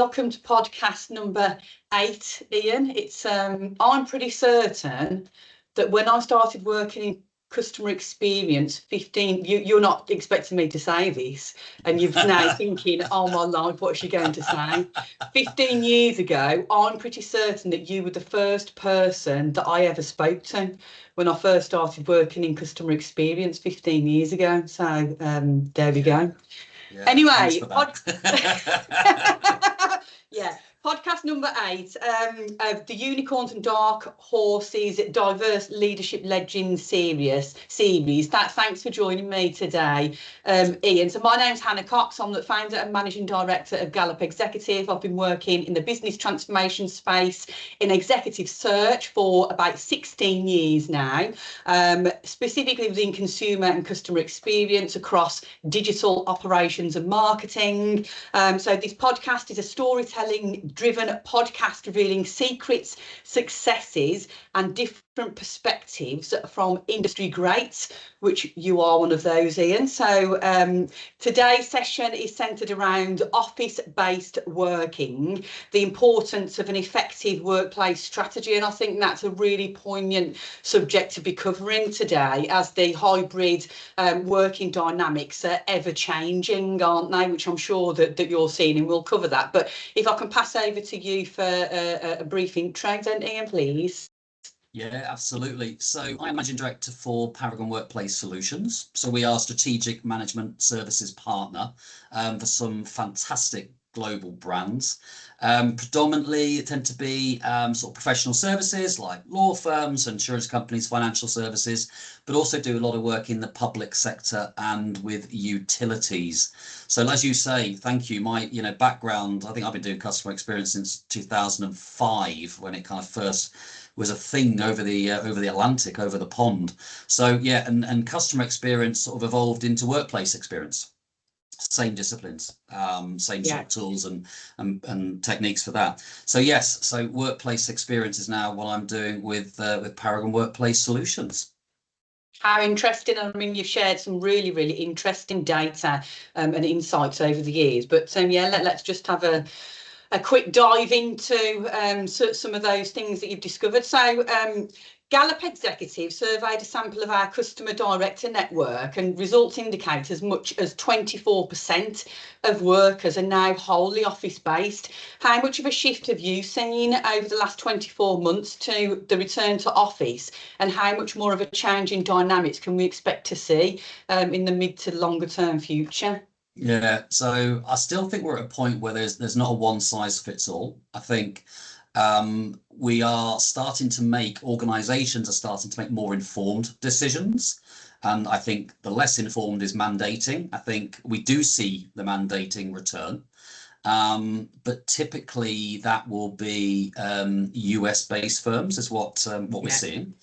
welcome to podcast number 8, Iain. It's I'm pretty certain that when I started working in customer experience 15, you're not expecting me to say this, and you're now thinking, oh my life, what's she going to say? 15 years ago, I'm pretty certain that you were the first person that I ever spoke to when I first started working in customer experience 15 years ago. So there we go. Yeah, anyway, yeah, podcast number 8 of the Unicorns and Dark Horses Diverse Leadership Legends series. Thanks for joining me today, Iain. So my name's Hannah Cox. I'm the founder and managing director of Gallup Executive. I've been working in the business transformation space in executive search for about 16 years now, specifically within consumer and customer experience across digital operations and marketing. So this podcast is a storytelling driven podcast revealing secrets, successes and different perspectives from industry greats, which you are one of those, Iain. So today's session is centred around office-based working, the importance of an effective workplace strategy, and I think that's a really poignant subject to be covering today, as the hybrid working dynamics are ever changing, aren't they, which I'm sure that you're seeing, and we'll cover that. But if I can pass over to you for a brief intro then, Iain, please. Yeah, absolutely. So I'm managing director for Paragon Workplace Solutions. So we are a strategic management services partner for some fantastic global brands. Predominantly tend to be sort of professional services like law firms, insurance companies, financial services, but also do a lot of work in the public sector and with utilities. So as you say, thank you. My background, I think I've been doing customer experience since 2005, when it kind of first was a thing over the Atlantic, over the pond. So yeah, and customer experience sort of evolved into workplace experience. Same disciplines, same sort of tools and techniques for that. So yes, so workplace experience is now what I'm doing with Paragon Workplace Solutions. How interesting. I mean, you've shared some really, really interesting data and insights over the years. But yeah, let's just have a quick dive into some of those things that you've discovered. So Gallup Executive surveyed a sample of our customer director network, and results indicate as much as 24% of workers are now wholly office based. How much of a shift have you seen over the last 24 months to the return to office, and how much more of a change in dynamics can we expect to see in the mid to longer term future? Yeah, so I still think we're at a point where there's not a one size fits all. I think we are starting to make, organizations are starting to make more informed decisions. And I think the less informed is mandating. I think we do see the mandating return. But typically that will be US based firms is what we're seeing.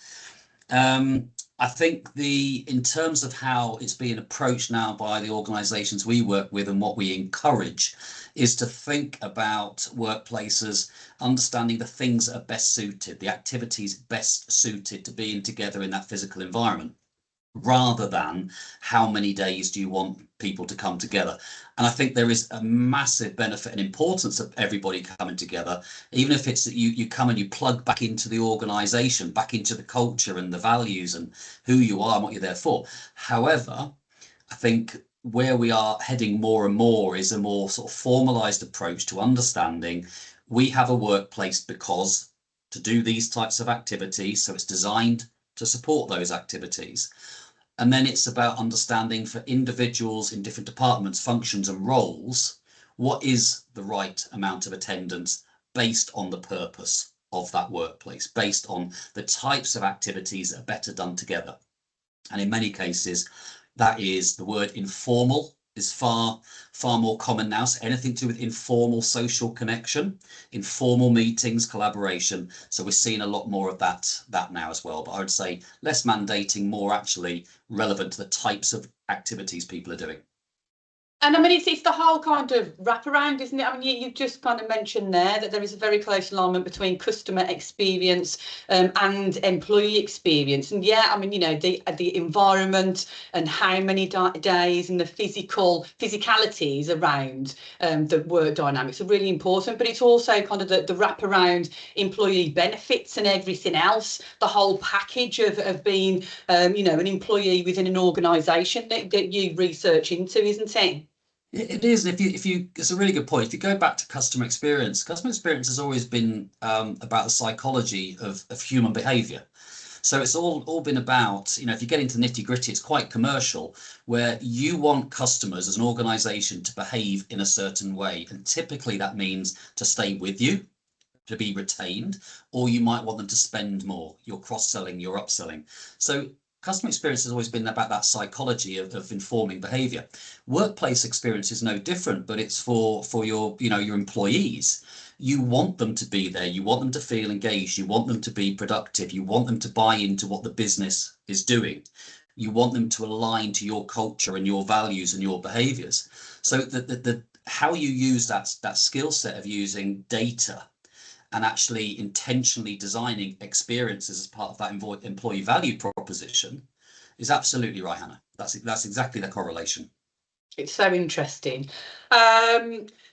I think in terms of how it's being approached now by the organizations we work with, and what we encourage is to think about workplaces understanding the things that are best suited, the activities best suited to being together in that physical environment, rather than how many days do you want people to come together. And I think there is a massive benefit and importance of everybody coming together, even if it's that you come and you plug back into the organization, back into the culture and the values and who you are and what you're there for. However, I think where we are heading more and more is a more sort of formalized approach to understanding we have a workplace because to do these types of activities, so it's designed to support those activities. And then it's about understanding for individuals in different departments, functions and roles, what is the right amount of attendance based on the purpose of that workplace, based on the types of activities that are better done together. And in many cases, that is the word informal is far more common now. So anything to do with informal social connection, informal meetings, collaboration. So we're seeing a lot more of that now as well. But I would say less mandating, more actually relevant to the types of activities people are doing. And I mean, it's the whole kind of wraparound, isn't it? I mean, you've just kind of mentioned there that there is a very close alignment between customer experience and employee experience. And yeah, I mean, you know, the environment and how many days and the physicalities around the work dynamics are really important. But it's also kind of the wraparound employee benefits and everything else, the whole package of being, you know, an employee within an organisation that you research into, isn't it? It is. If you, it's a really good point. If you go back to customer experience has always been about the psychology of human behaviour. So it's all been about, you know, if you get into nitty gritty, it's quite commercial, where you want customers as an organisation to behave in a certain way, and typically that means to stay with you, to be retained, or you might want them to spend more. You're cross-selling, you're upselling. So customer experience has always been about that psychology of informing behavior. Workplace experience is no different, but it's for your, you know, your employees. You want them to be there, you want them to feel engaged, you want them to be productive, you want them to buy into what the business is doing. You want them to align to your culture and your values and your behaviors. So the how you use that skill set of using data and actually intentionally designing experiences as part of that employee value proposition is absolutely right, Hannah. That's exactly the correlation. It's so interesting.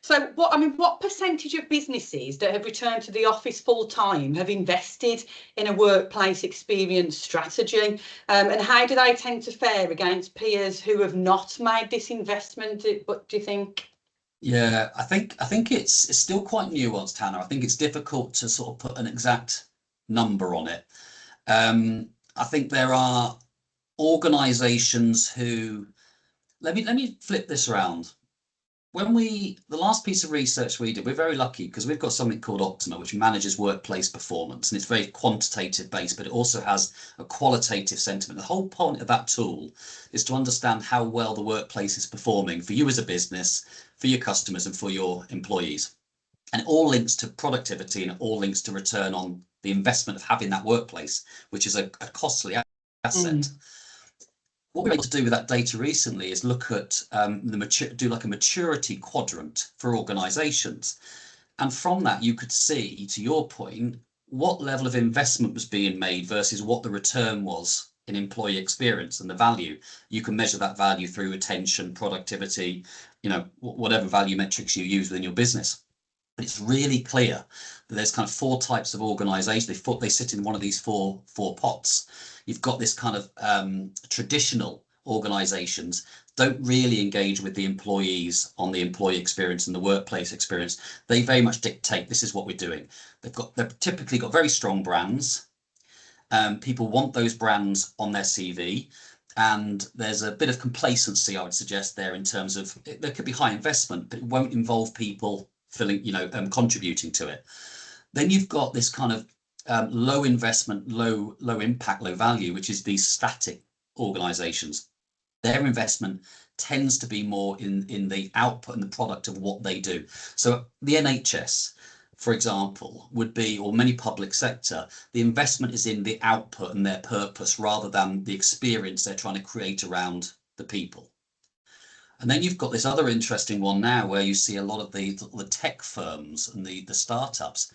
So what percentage of businesses that have returned to the office full time have invested in a workplace experience strategy? And how do they tend to fare against peers who have not made this investment? What do you think? Yeah, I think it's still quite nuanced, Hannah. I think it's difficult to sort of put an exact number on it. I think there are organizations who, let me flip this around. When the last piece of research we did, we're very lucky because we've got something called Optima, which manages workplace performance, and it's very quantitative based, but it also has a qualitative sentiment. The whole point of that tool is to understand how well the workplace is performing for you as a business, for your customers, and for your employees. And it all links to productivity, and it all links to return on the investment of having that workplace, which is a costly asset. What we're able to do with that data recently is look at do like a maturity quadrant for organizations. And from that, you could see, to your point, what level of investment was being made versus what the return was in employee experience and the value. You can measure that value through retention, productivity, you know, whatever value metrics you use within your business. But it's really clear that there's kind of four types of organization. They sit in one of these four pots. You've got this kind of traditional organizations don't really engage with the employees on the employee experience and the workplace experience. They very much dictate, this is what we're doing. They've typically got very strong brands. People want those brands on their CV. And there's a bit of complacency, I would suggest, there in terms of there could be high investment, but it won't involve people feeling, you know, contributing to it. Then you've got this kind of low investment, low impact, low value, which is these static organizations. Their investment tends to be more in the output and the product of what they do. So the NHS, for example, would be, or many public sector, the investment is in the output and their purpose rather than the experience they're trying to create around the people. And then you've got this other interesting one now where you see a lot of the tech firms and the startups,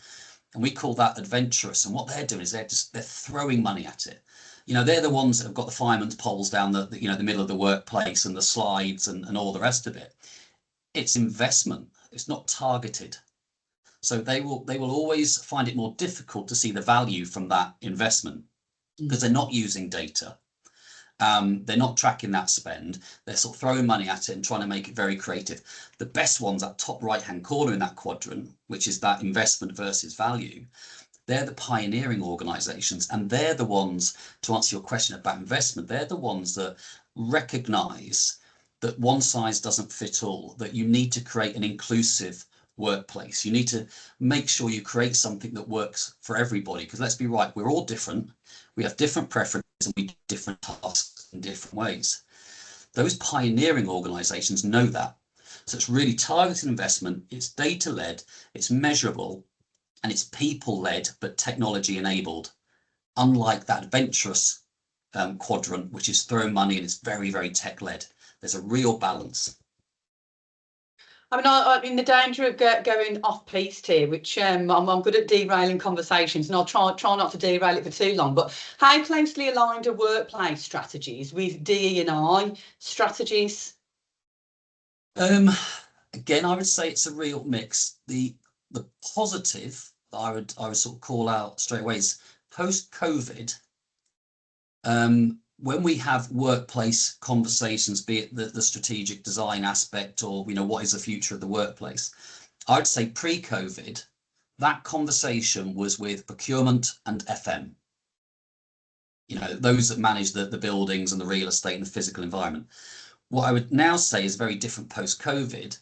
and we call that adventurous. And what they're doing is they're throwing money at it. You know, they're the ones that have got the fireman's poles down the middle of the workplace and the slides and all the rest of it. It's investment. It's not targeted. So they will always find it more difficult to see the value from that investment because they're not using data. They're not tracking that spend. They're sort of throwing money at it and trying to make it very creative. The best ones, that top right-hand corner in that quadrant, which is that investment versus value, they're the pioneering organizations, and they're the ones, to answer your question about investment, they're the ones that recognize that one size doesn't fit all, that you need to create an inclusive workplace. You need to make sure you create something that works for everybody, because let's be right, we're all different. We have different preferences and we do different tasks in different ways. Those pioneering organizations know that. So it's really targeted investment, it's data-led, it's measurable, and it's people-led but technology-enabled, unlike that adventurous quadrant, which is throw money and it's very, very tech-led. There's a real balance. I mean, I'm in the danger of going off piste here, which I'm good at derailing conversations, and I'll try not to derail it for too long. But how closely aligned are workplace strategies with DE&I strategies? Again, I would say it's a real mix. The positive that I would sort of call out straight away is post-COVID. When we have workplace conversations, be it the strategic design aspect or, you know, what is the future of the workplace, I would say pre-COVID, that conversation was with procurement and FM. You know, those that manage the buildings and the real estate and the physical environment. What I would now say is very different post-COVID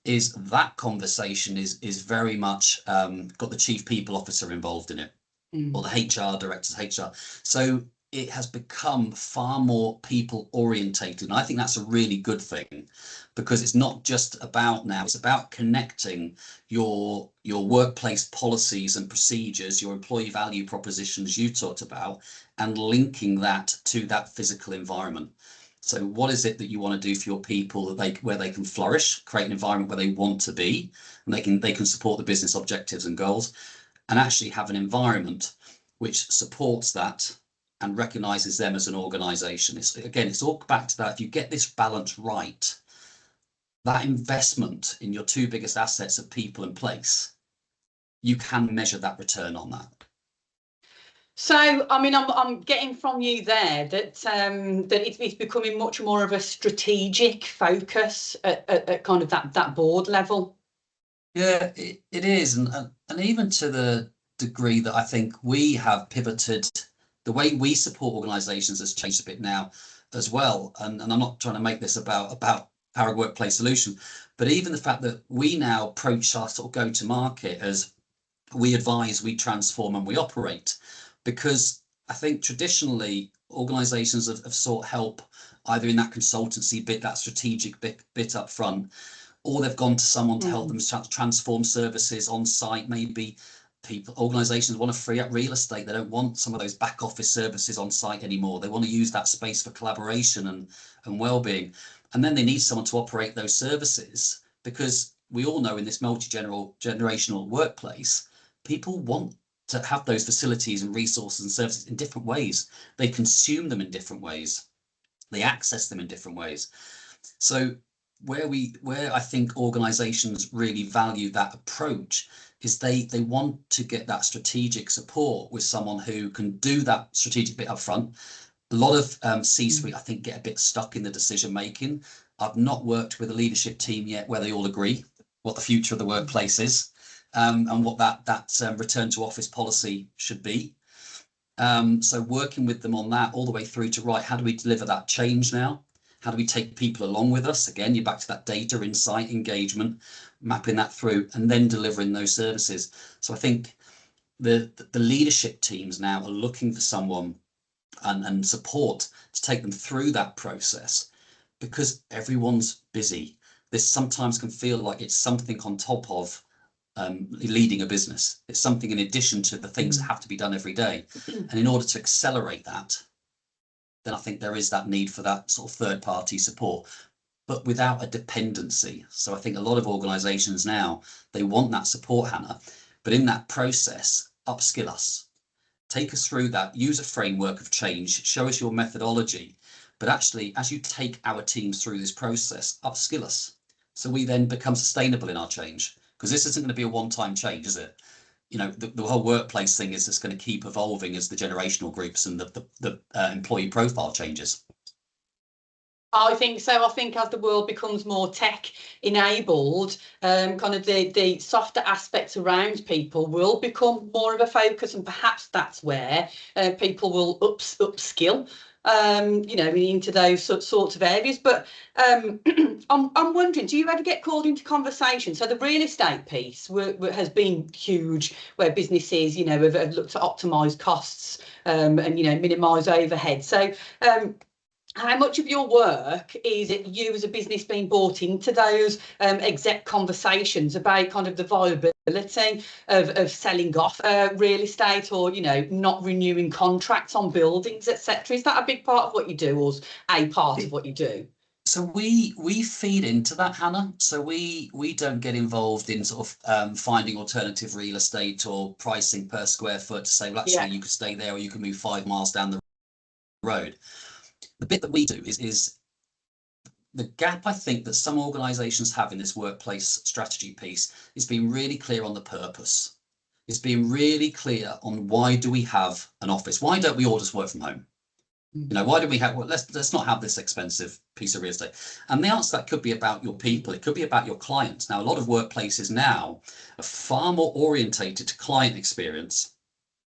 is that conversation is very much got the chief people officer involved in it, or the HR directors, HR. So it has become far more people orientated. And I think that's a really good thing, because it's not just about now, it's about connecting your workplace policies and procedures, your employee value propositions you talked about, and linking that to that physical environment. So what is it that you want to do for your people that where they can flourish, create an environment where they want to be, and they can support the business objectives and goals, and actually have an environment which supports that and recognizes them as an organization. It's all back to that. If you get this balance right, that investment in your two biggest assets of people and place, you can measure that return on that. So, I mean, I'm getting from you there that that it's becoming much more of a strategic focus at kind of that board level. Yeah, it is, and even to the degree that I think we have pivoted, the way we support organisations has changed a bit now as well. And I'm not trying to make this about Paragon Workplace Solution, but even the fact that we now approach our sort of go-to-market as we advise, we transform, and we operate. Because I think traditionally organisations have sought help either in that consultancy bit, that strategic bit up front, or they've gone to someone to help them transform services on site. Maybe organisations want to free up real estate. They don't want some of those back office services on site anymore. They want to use that space for collaboration and well-being. And then they need someone to operate those services, because we all know in this multi-generational workplace, people want to have those facilities and resources and services in different ways. They consume them in different ways. They access them in different ways. So where I think organizations really value that approach is they want to get that strategic support with someone who can do that strategic bit up front. A lot of C-suite, I think, get a bit stuck in the decision making. I've not worked with a leadership team yet where they all agree what the future of the workplace is. And what that return to office policy should be. So working with them on that all the way through to, right, how do we deliver that change now? How do we take people along with us? Again, you're back to that data, insight, engagement, mapping that through, and then delivering those services. So I think the leadership teams now are looking for someone and support to take them through that process, because everyone's busy. This sometimes can feel like it's something on top of leading a business. It's something in addition to the things that have to be done every day. And in order to accelerate that, then I think there is that need for that sort of third party support, but without a dependency. So I think a lot of organizations now, they want that support, Hannah, but in that process, upskill us, take us through that, use a framework of change, show us your methodology, but actually, as you take our teams through this process, upskill us, so we then become sustainable in our change. Because this isn't going to be a one-time change, is it? You know, the whole workplace thing is just going to keep evolving as the generational groups and the employee profile changes. I think so. I think as the world becomes more tech enabled, kind of the softer aspects around people will become more of a focus, and perhaps that's where people will upskill. You know, into those sorts of areas. But I'm wondering, do you ever get called into conversation? So the real estate piece has been huge, where businesses, you know, have looked to optimise costs and, you know, minimise overhead. So how much of your work is it you as a business being brought into those exec conversations about kind of the viability of selling off real estate, or, you know, not renewing contracts on buildings, etc.? Is that a big part of what you do, or a part of what you do? So we feed into that, Hannah. So we don't get involved in sort of finding alternative real estate or pricing per square foot to say, well, actually, Yeah, you could stay there or you can move 5 miles down the road. The bit that we do is the gap I think that some organisations have in this workplace strategy piece is being really clear on the purpose. It's being really clear on why do we have an office? Why don't we all just work from home? You know, why do we have, well, let's not have this expensive piece of real estate. And the answer to that could be about your people. It could be about your clients. Now, a lot of workplaces now are far more orientated to client experience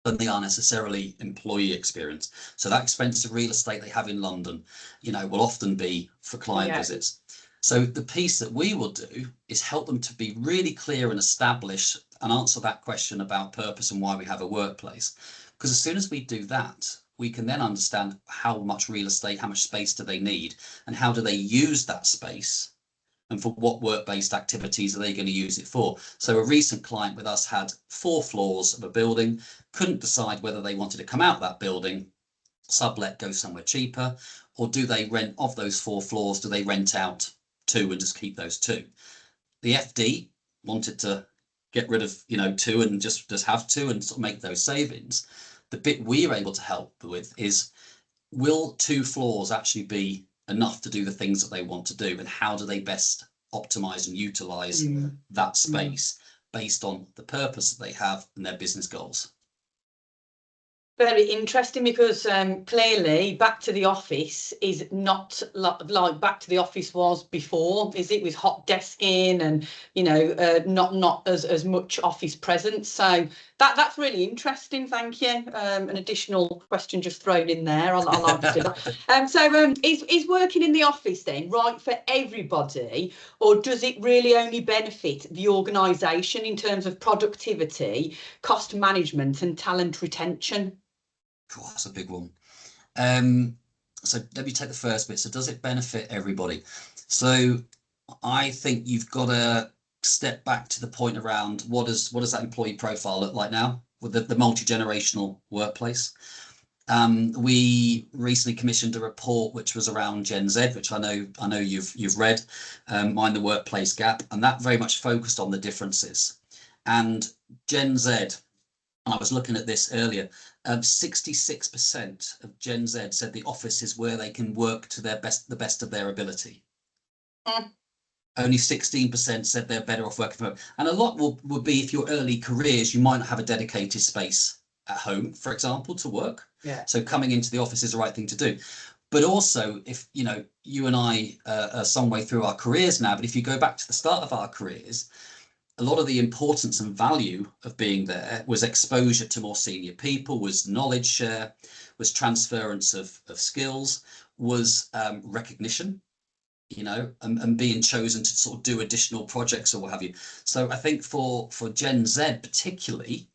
than they are necessarily employee experience. So that expensive real estate they have in London, you know, will often be for client visits. So the piece that we will do is help them to be really clear and establish and answer that question about purpose and why we have a workplace. Because as soon as we do that, we can then understand how much real estate, how much space do they need, and how do they use that space, and for what work-based activities are they going to use it for. So a recent client with us had 4 floors of a building, couldn't decide whether they wanted to come out that building, sublet, go somewhere cheaper, or do they rent of those 4 floors, do they rent out 2 and just keep those 2? The FD wanted to get rid of, you know, 2 and just have 2 and sort of make those savings. The bit we're able to help with is, will 2 floors actually be enough to do the things that they want to do, and how do they best optimize and utilize that space based on the purpose that they have and their business goals. Very interesting, because clearly back to the office is not like back to the office was before, is it, with hot desking and, you know, not as much office presence. So that's really interesting. Thank you. An additional question just thrown in there. I like to do that. So is working in the office then right for everybody, or does it really only benefit the organisation in terms of productivity, cost management and talent retention? Cool, that's a big one. So let me take the first bit. So does it benefit everybody? So I think you've got to step back to the point around what does that employee profile look like now with the multi-generational workplace. We recently commissioned a report which was around Gen Z, which I know you've read, Mind the Workplace Gap, and that very much focused on the differences. And Gen Z, I was looking at this earlier, 66% of Gen Z said the office is where they can work to the best of their ability. Only 16% said they're better off working from home. And a lot will be, if your early careers, you might not have a dedicated space at home, for example, to work. Yeah. So coming into the office is the right thing to do. But also, if you know, you and I are some way through our careers now, but if you go back to the start of our careers, a lot of the importance and value of being there was exposure to more senior people, was knowledge share, was transference of skills, was recognition, you know, and being chosen to sort of do additional projects or what have you. So I think for Gen Z particularly,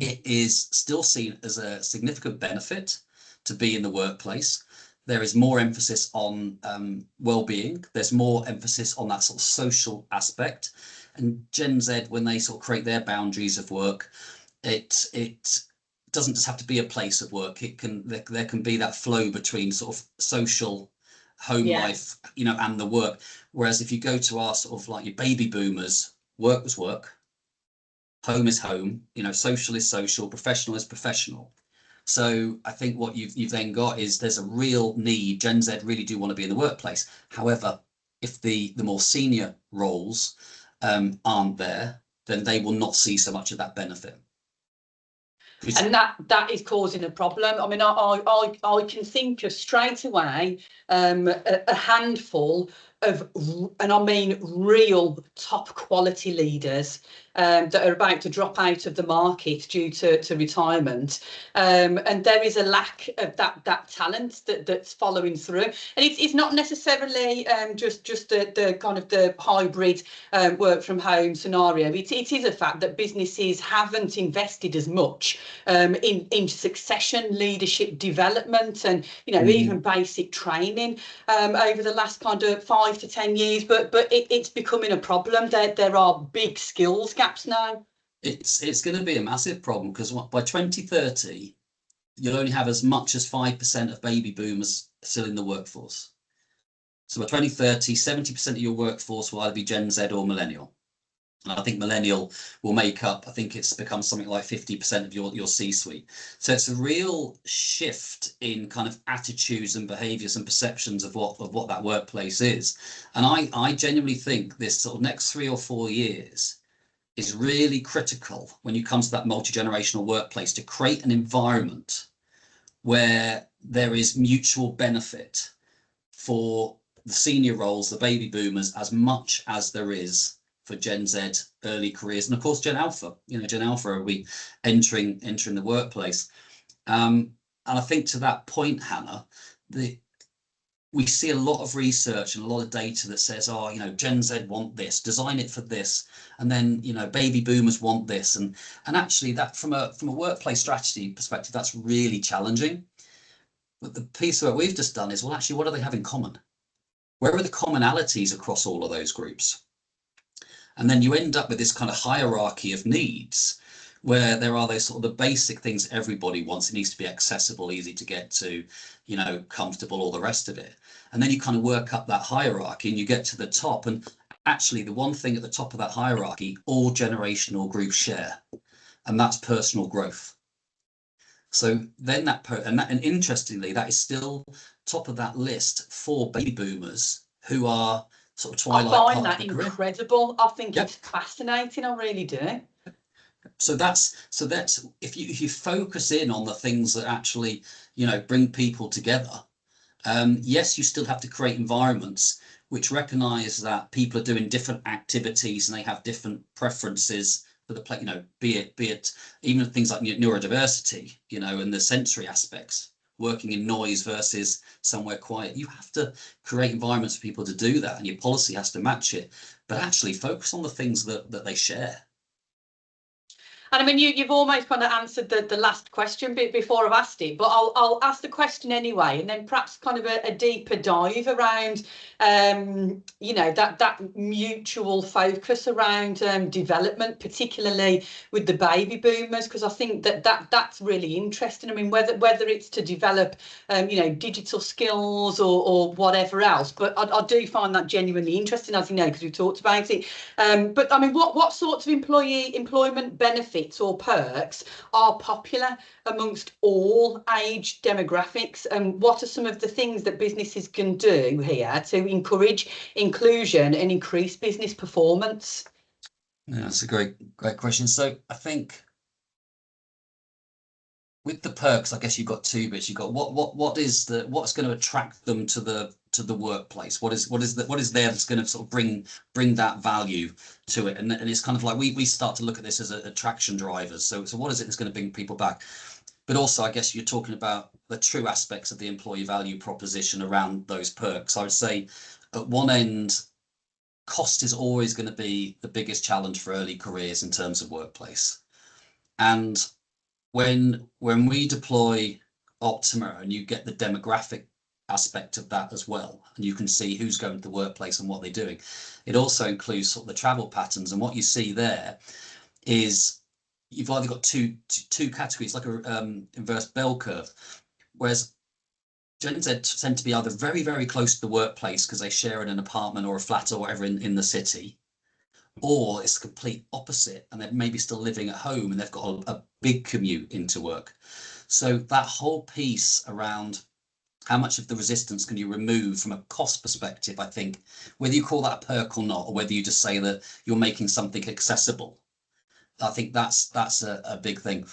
it is still seen as a significant benefit to be in the workplace. There is more emphasis on well-being. There's more emphasis on that sort of social aspect. And Gen Z, when they sort of create their boundaries of work, it doesn't just have to be a place of work. It can there can be that flow between sort of social home life, you know, and the work. Whereas if you go to our sort of like your baby boomers, work was work, home is home, you know, social is social, professional is professional. So I think what you've then got is there's a real need. Gen Z really do want to be in the workplace. However, if the more senior roles aren't there, then they will not see so much of that benefit. And that is causing a problem. I mean, I can think of straight away a handful of, and I mean real top quality leaders that are about to drop out of the market due to retirement, and there is a lack of that talent that's following through. And it's not necessarily just the kind of the hybrid work from home scenario. It is a fact that businesses haven't invested as much in succession, leadership development, and you know, even basic training over the last kind of 5 to 10 years. But it's becoming a problem. There are big skills gaps now. It's going to be a massive problem, because by 2030 you'll only have as much as 5% of baby boomers still in the workforce. So by 2030, 70% of your workforce will either be Gen Z or millennial. And I think millennial will make up, I think it's become something like 50% of your C-suite. So it's a real shift in kind of attitudes and behaviours and perceptions of what that workplace is. And I genuinely think this sort of next 3 or 4 years is really critical when you come to that multi-generational workplace, to create an environment where there is mutual benefit for the senior roles, the baby boomers, as much as there is for Gen Z early careers, and of course Gen Alpha. Gen Alpha are we entering the workplace, and I think to that point, Hannah, we see a lot of research and a lot of data that says, Gen Z want this, design it for this, and then baby boomers want this, and actually that from a workplace strategy perspective, that's really challenging. But the piece of what we've just done is, well, actually, what do they have in common? Where are the commonalities across all of those groups? And then you end up with this kind of hierarchy of needs, where there are those sort of the basic things everybody wants. It needs to be accessible, easy to get to, comfortable, all the rest of it. And then you kind of work up that hierarchy and you get to the top. And actually, the one thing at the top of that hierarchy, all generational groups share, and that's personal growth. So then and interestingly, that is still top of that list for baby boomers who are sort of twilight. I find that incredible. I think it's fascinating. I really do. So that's if you focus in on the things that actually bring people together. Yes, you still have to create environments which recognise that people are doing different activities and they have different preferences for the play. Be it even things like neurodiversity, and the sensory aspects. Working in noise versus somewhere quiet. You have to create environments for people to do that, and your policy has to match it. But actually focus on the things that they share. And I mean, you've almost kind of answered the last question before I've asked it, but I'll ask the question anyway, and then perhaps kind of a deeper dive around, that mutual focus around development, particularly with the baby boomers, because I think that's really interesting. I mean, whether it's to develop, digital skills or whatever else, but I do find that genuinely interesting, as you know, because we've talked about it. But I mean, what sorts of employment benefits or perks are popular amongst all age demographics, and what are some of the things that businesses can do here to encourage inclusion and increase business performance? Yeah, that's a great question. So I think with the perks, I guess you've got two bits. You've got what's going to attract them to the workplace. What is there that's going to sort of bring that value to it? And it's kind of like we start to look at this as attraction drivers. So what is it that's going to bring people back? But also, I guess you're talking about the true aspects of the employee value proposition around those perks. I would say at one end, cost is always going to be the biggest challenge for early careers in terms of workplace. And when we deploy Optima and you get the demographic aspect of that as well, and you can see who's going to the workplace and what they're doing, it also includes sort of the travel patterns. And what you see there is you've either got two categories, like a inverse bell curve, whereas Gen Z tend to be either very, very close to the workplace because they share in an apartment or a flat or whatever in the city, or it's the complete opposite and they're maybe still living at home and they've got a big commute into work. So that whole piece around how much of the resistance can you remove from a cost perspective, I think, whether you call that a perk or not, or whether you just say that you're making something accessible, I think that's a big thing.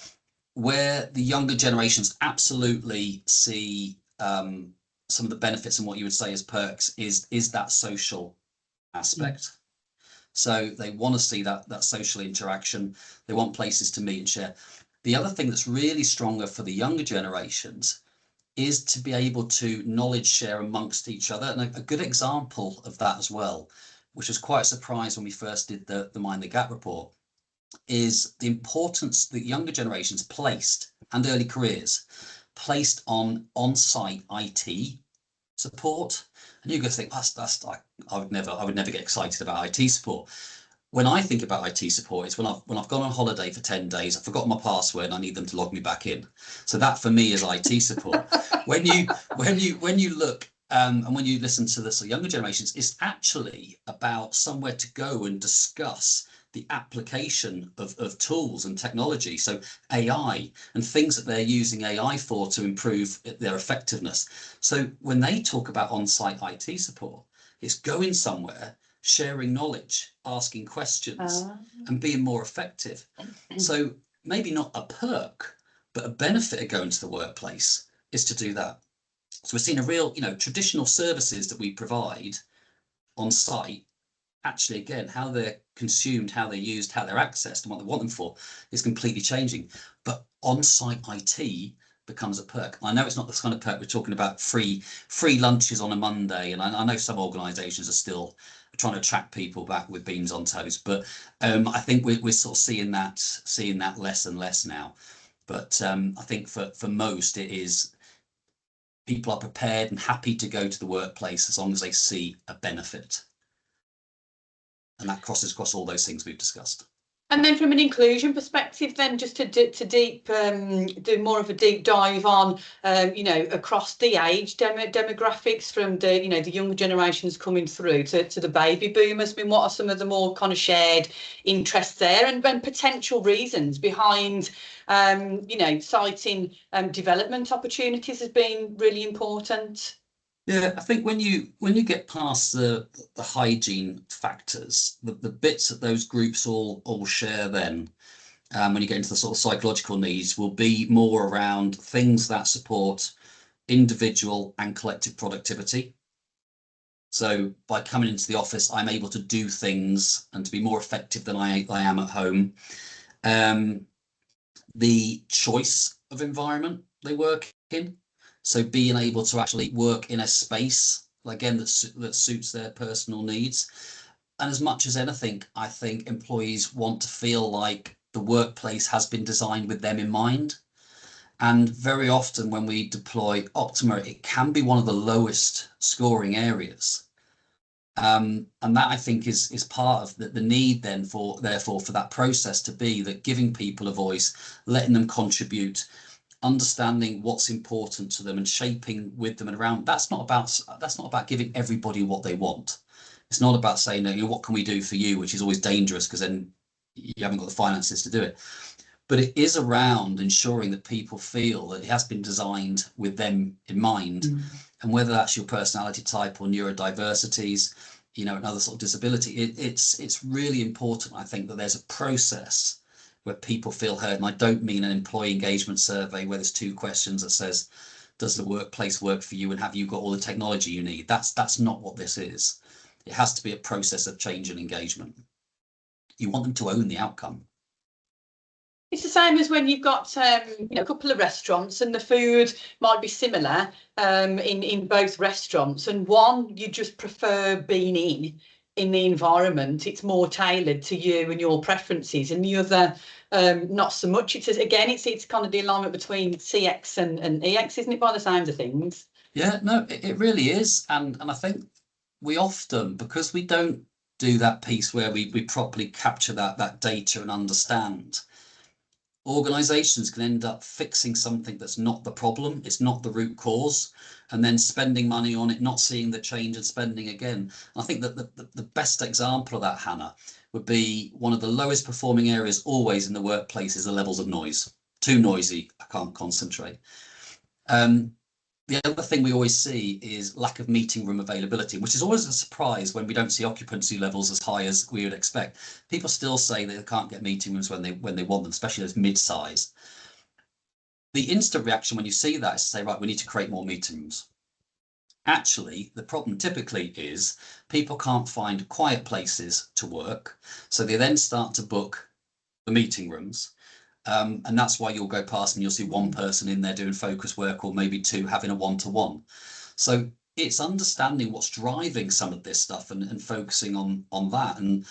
Where the younger generations absolutely see some of the benefits and what you would say as perks is that social aspect. So they want to see that social interaction. They want places to meet and share. The other thing that's really stronger for the younger generations is to be able to knowledge share amongst each other. And a good example of that as well, which was quite a surprise when we first did the Mind the Gap report, is the importance that younger generations placed, and early careers, placed on-site IT support. And you could think that's like I would never get excited about IT support. When I think about IT support, it's when I've gone on holiday for 10 days, I've forgotten my password and I need them to log me back in. So that for me is IT support. when you look And when you listen to the sort of younger generations, it's actually about somewhere to go and discuss the application of tools and technology. So AI and things that they're using AI for to improve their effectiveness. So when they talk about on-site IT support, it's going somewhere, sharing knowledge, asking questions, and being more effective. So maybe not a perk, but a benefit of going to the workplace is to do that. So we're seeing a real, traditional services that we provide on site, actually, again, how they're consumed, how they're used, how they're accessed, and what they want them for is completely changing. But on-site IT becomes a perk. I know it's not the kind of perk we're talking about, free lunches on a Monday, and I know some organisations are still trying to attract people back with beans on toast, but I think we're sort of seeing that less and less now. But I think for most, it is people are prepared and happy to go to the workplace as long as they see a benefit. And that crosses across all those things we've discussed. And then from an inclusion perspective, then just to do more of a deep dive on, across the age demographics, from the younger generations coming through to the baby boomers. I mean, what are some of the more kind of shared interests there, and potential reasons behind, citing development opportunities as being really important? Yeah, I think when you get past the hygiene factors, the bits that those groups all share, then when you get into the sort of psychological needs, will be more around things that support individual and collective productivity. So by coming into the office, I'm able to do things and to be more effective than I am at home. The choice of environment they work in. So being able to actually work in a space, again, that suits their personal needs. And as much as anything, I think employees want to feel like the workplace has been designed with them in mind. And very often when we deploy Optima, it can be one of the lowest scoring areas. And that, I think, is part of the need then therefore for that process to be that giving people a voice, letting them contribute, understanding what's important to them and shaping with them and around. That's not about giving everybody what they want. It's not about saying, what can we do for you, which is always dangerous because then you haven't got the finances to do it. But it is around ensuring that people feel that it has been designed with them in mind. And whether that's your personality type or neurodiversities, another sort of disability, it's really important, I think, that there's a process where people feel heard. And I don't mean an employee engagement survey where there's 2 questions that says, does the workplace work for you and have you got all the technology you need? That's not what this is. It has to be a process of change and engagement. You want them to own the outcome. It's the same as when you've got a couple of restaurants and the food might be similar in both restaurants, and one you just prefer being in the environment, it's more tailored to you and your preferences, and the other not so much. It's kind of the alignment between CX and EX, isn't it, by the sounds of things? Yeah, no, it really is. And I think we often, because we don't do that piece where we properly capture that data and understand, organizations can end up fixing something that's not the problem, it's not the root cause, and then spending money on it, not seeing the change and spending again. I think that the best example of that, Hannah, would be one of the lowest performing areas always in the workplace is the levels of noise. Too noisy, I can't concentrate. The other thing we always see is lack of meeting room availability, which is always a surprise when we don't see occupancy levels as high as we would expect. People still say that they can't get meeting rooms when they want them, especially those mid-size. The instant reaction when you see that is to say, right, we need to create more meeting rooms. Actually, the problem typically is people can't find quiet places to work, so they then start to book the meeting rooms. And that's why you'll go past and you'll see one person in there doing focus work, or maybe 2 having a one-to-one. So it's understanding what's driving some of this stuff and focusing on that. And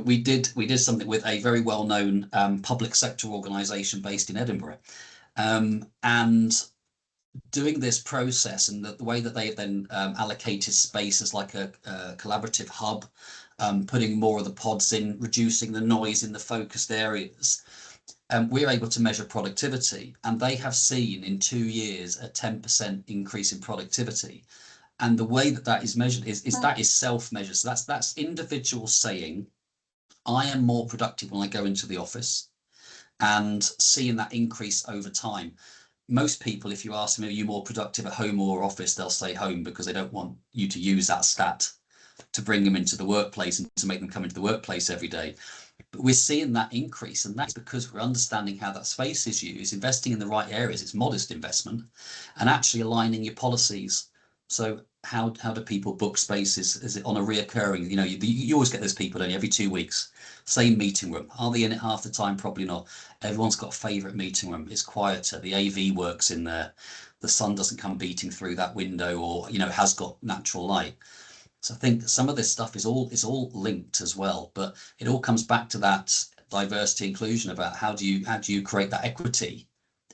we did something with a very well-known public sector organisation based in Edinburgh, and doing this process and the way that they then allocated space as like a collaborative hub, putting more of the pods in, reducing the noise in the focused areas. We're able to measure productivity, and they have seen in 2 years a 10% increase in productivity. And the way that that is measured is that is self-measured. So that's individuals saying, I am more productive when I go into the office, and seeing that increase over time. Most people, if you ask them, are you more productive at home or office, they'll say home, because they don't want you to use that stat to bring them into the workplace and to make them come into the workplace every day. But we're seeing that increase, and that's because we're understanding how that space is used, investing in the right areas. It's modest investment, and actually aligning your policies. So how do people book spaces? Is it on a reoccurring, you always get those people only every 2 weeks, same meeting room. Are they in it half the time? Probably not. Everyone's got a favourite meeting room. It's quieter. The AV works in there. The sun doesn't come beating through that window, or, it has got natural light. So I think some of this stuff is all linked as well, but it all comes back to that diversity inclusion about how do you create that equity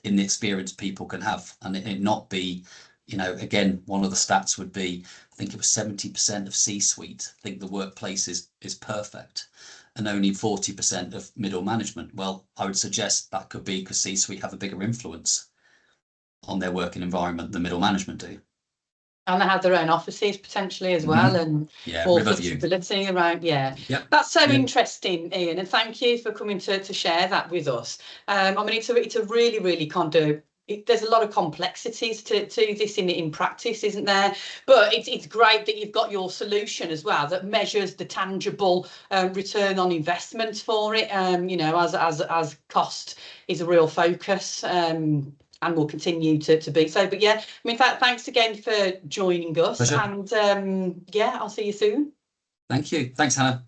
in the experience people can have, and it not be, again, one of the stats would be, I think it was 70% of C-suite think the workplace is perfect, and only 40% of middle management. Well, I would suggest that could be because C-suite have a bigger influence on their working environment than middle management do. And they have their own offices potentially as well, and more flexibility around. That's so interesting, Iain, and thank you for coming to share that with us. I mean, it's a really kind of, there's a lot of complexities to this in practice, isn't there? But it's great that you've got your solution as well that measures the tangible return on investment for it. As cost is a real focus. And will continue to be so. But yeah, I mean, thanks again for joining us. Pleasure. And I'll see you soon. Thank you. Thanks, Hannah.